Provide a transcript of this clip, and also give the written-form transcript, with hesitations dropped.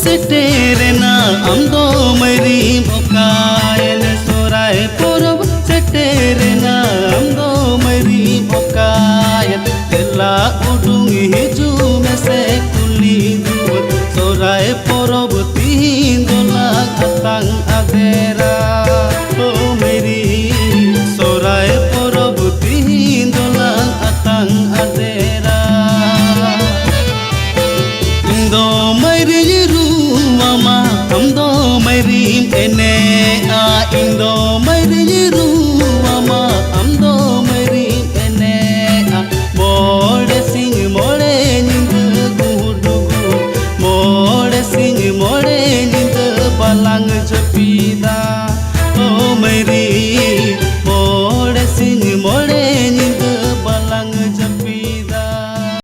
seterena amdo mairim okayen sorai porob seterena amdo mairim okayen tela udung hiju mese kuli duot sorai porob tindola katang adera o meri sorai porob tindola katang adera indo mairi mama amdo mairim ene a indo mairi